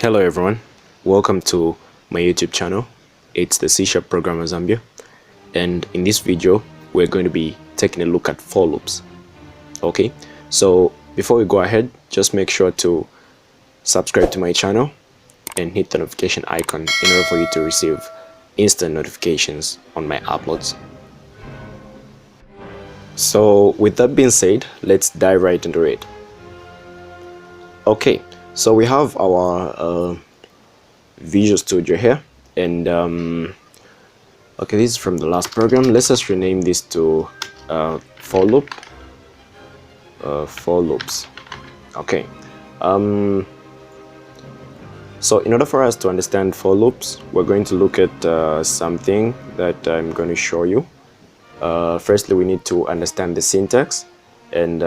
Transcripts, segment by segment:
Hello everyone, welcome to my YouTube channel. It's the C# programmer Zambia, and in this video we're going to be taking a look at for loops. Okay, so before we go ahead, just make sure to subscribe to my channel and hit the notification icon in order for you to receive instant notifications on my uploads. So with that being said, let's dive right into it. Okay, so we have our Visual Studio here, and okay, this is from the last program. Let's just rename this to for loop, for loops. Okay, so in order for us to understand for loops, we're going to look at something that I'm going to show you. Firstly, we need to understand the syntax, and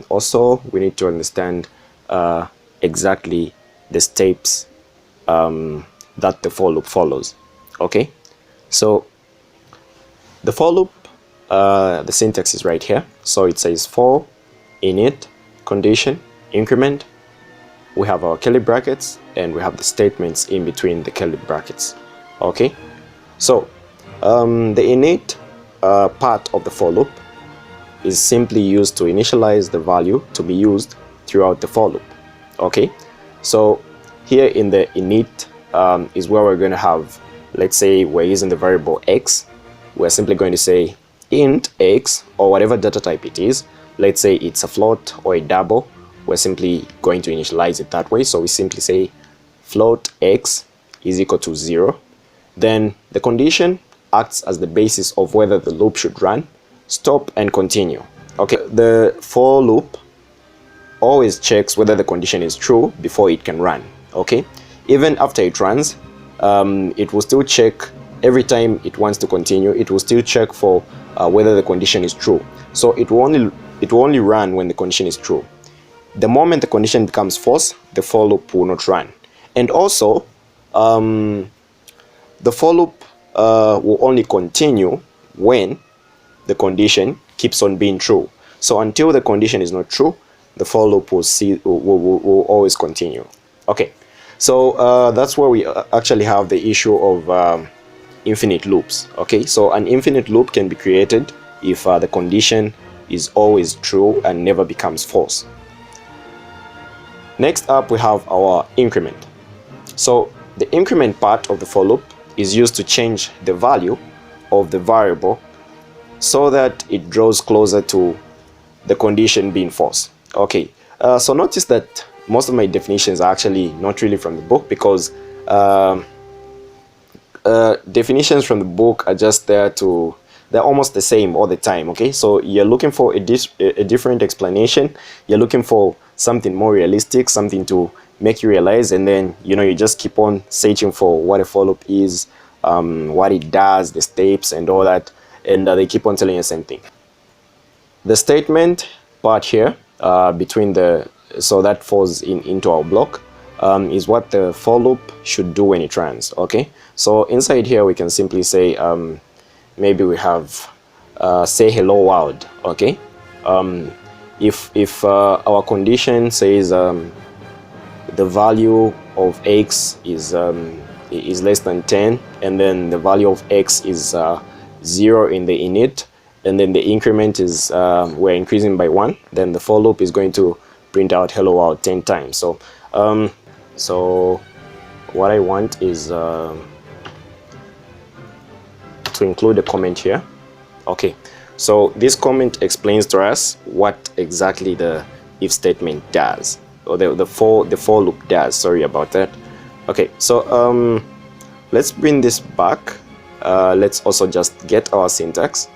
also we need to understand exactly the steps that the for loop follows. Okay, so the for loop, the syntax is right here. So it says for, init, condition, increment. We have our curly brackets and we have the statements in between the curly brackets. Okay, so the init part of the for loop is simply used to initialize the value to be used throughout the for loop. Okay, so here in the init is where we're going to have, let's say we're using the variable x. We're simply going to say int x, or whatever data type it is. Let's say it's a float or a double. We're simply going to initialize it that way. So we simply say float x is equal to 0. Then the condition acts as the basis of whether the loop should run, stop, and continue. Okay, the for loop always checks whether the condition is true before it can run. Okay, even after it runs, it will still check every time it wants to continue. It will still check for whether the condition is true. So it will only run when the condition is true. The moment the condition becomes false, the for loop will not run. And also, the for loop will only continue when the condition keeps on being true. So until the condition is not true, the for loop will always continue. Okay, so that's where we actually have the issue of infinite loops. Okay, so an infinite loop can be created if the condition is always true and never becomes false. Next up, we have our increment. So the increment part of the for loop is used to change the value of the variable so that it draws closer to the condition being false. Okay, so notice that most of my definitions are actually not really from the book, because definitions from the book are just there to, they're almost the same all the time. Okay, so you're looking for a different explanation, you're looking for something more realistic, something to make you realize, and then you just keep on searching for what a for loop is, what it does, the steps and all that, and they keep on telling you the same thing. The statement part here, between the, so that falls into our block, is what the for loop should do when it runs. Okay, so inside here we can simply say, maybe we have say hello world. Okay, if our condition says the value of x is less than 10, and then the value of x is 0 in the init, and then the increment is we're increasing by 1, then the for loop is going to print out hello world 10 times. So so what I want is to include a comment here. Okay, so this comment explains to us what exactly the if statement does, or the for loop does. Sorry about that. Okay, so let's bring this back. Let's also just get our syntax,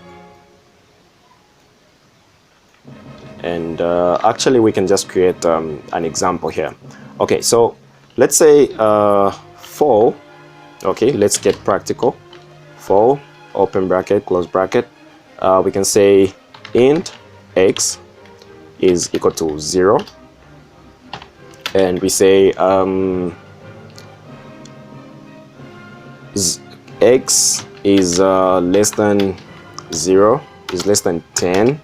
and actually we can just create an example here. Okay, so let's say for, okay, let's get practical. For, open bracket, close bracket, we can say int x is equal to 0, and we say x is less than 0, is less than 10,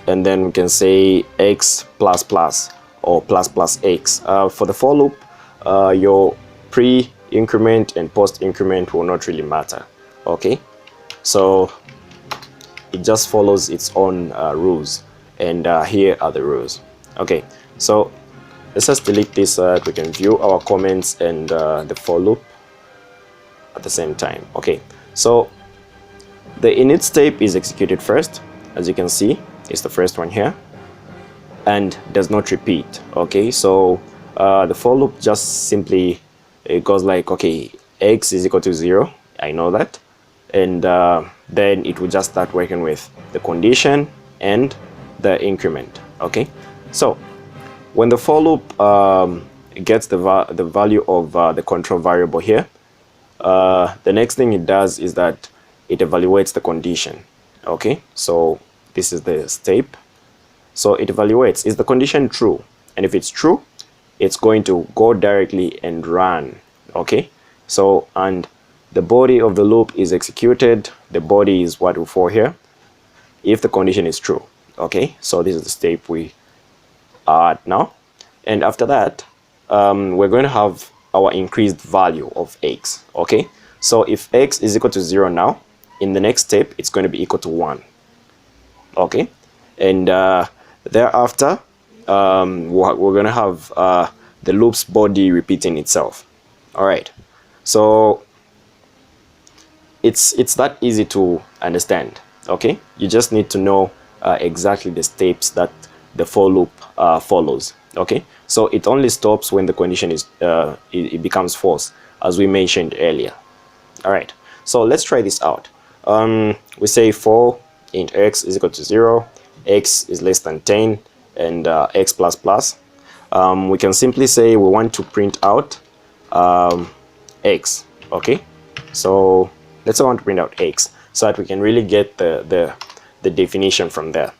and then we can say x plus plus, or plus plus x. For the for loop, your pre-increment and post-increment will not really matter. Okay, so it just follows its own rules, and here are the rules. Okay, so let's just delete this so that we can view our comments and the for loop at the same time. Okay, so the init step is executed first. As you can see, it's the first one here and does not repeat. Okay, so the for loop just simply, it goes like, okay, x is equal to 0, I know that, and then it will just start working with the condition and the increment. Okay, so when the for loop gets the value of the control variable here, the next thing it does is that it evaluates the condition. Okay, so this is the step. So it evaluates, is the condition true? And if it's true, it's going to go directly and run. Okay, so, and the body of the loop is executed. The body is what we for here, if the condition is true. Okay, so this is the step we are at now. And after that, we're going to have our increased value of x. Okay, so if x is equal to 0 now, in the next step, it's going to be equal to 1. Okay, and thereafter, we're going to have the loop's body repeating itself. All right, so it's that easy to understand. Okay, you just need to know exactly the steps that the for loop follows. Okay, so it only stops when the condition is it becomes false, as we mentioned earlier. All right, so let's try this out. We say for int x is equal to 0, x is less than 10, and x plus plus. We can simply say we want to print out x. Okay, so let's say I want to print out x so that we can really get the definition from there.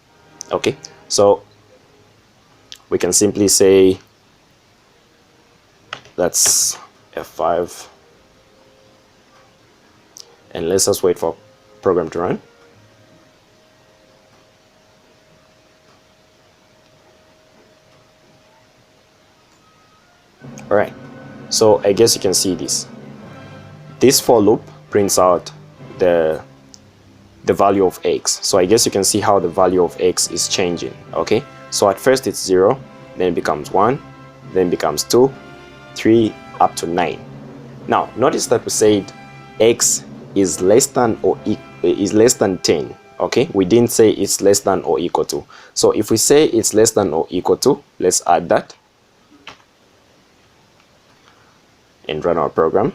Okay, so we can simply say that's F5, and let's just wait for program to run. All right, so I guess you can see this. This for loop prints out the value of x. So I guess you can see how the value of x is changing. Okay, so at first it's 0, then it becomes 1, then it becomes 2, 3, up to 9. Now notice that we said x is less than or is less than 10. Okay, we didn't say it's less than or equal to. So if we say it's less than or equal to, let's add that and run our program.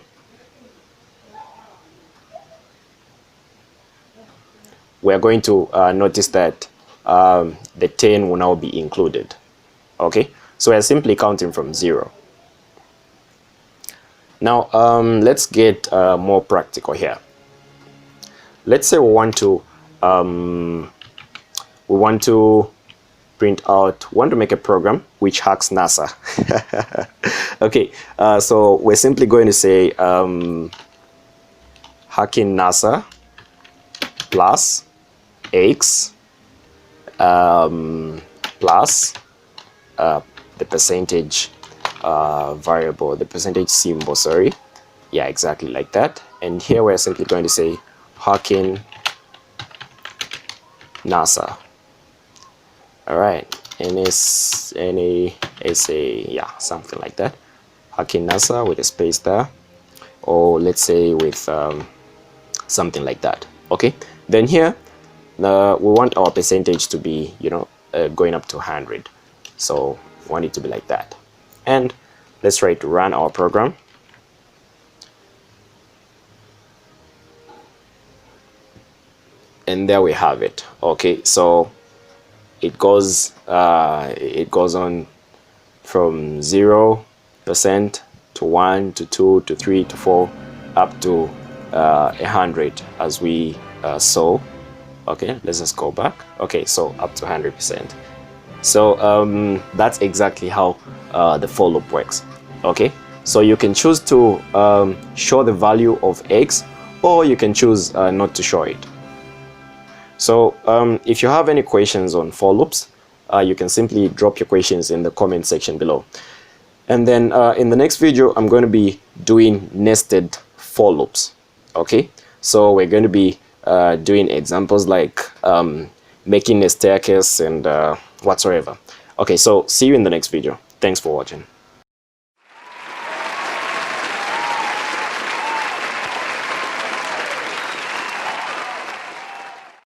We are going to notice that the 10 will now be included. Okay, so we are simply counting from 0. Now let's get more practical here. Let's say we want to make a program which hacks NASA. Okay, so we're simply going to say hacking NASA plus x plus the percentage variable, the percentage symbol, sorry. Yeah, exactly like that. And here we're simply going to say hacking NASA. All right, NASA, yeah, something like that. Hacking NASA with a space there, or let's say with something like that. Okay, then here we want our percentage to be, going up to 100. So we want it to be like that. And let's try to run our program. And there we have it. Okay, so it goes on from 0% to 1 to 2 to 3 to 4 up to 100, as we saw. Okay, let's just go back. Okay, so up to 100%. So that's exactly how the for loop works. Okay, so you can choose to show the value of x, or you can choose not to show it. So if you have any questions on for loops, you can simply drop your questions in the comment section below. And then in the next video, I'm going to be doing nested for loops. Okay, so we're going to be doing examples like making a staircase and whatsoever. Okay, so see you in the next video. Thanks for watching.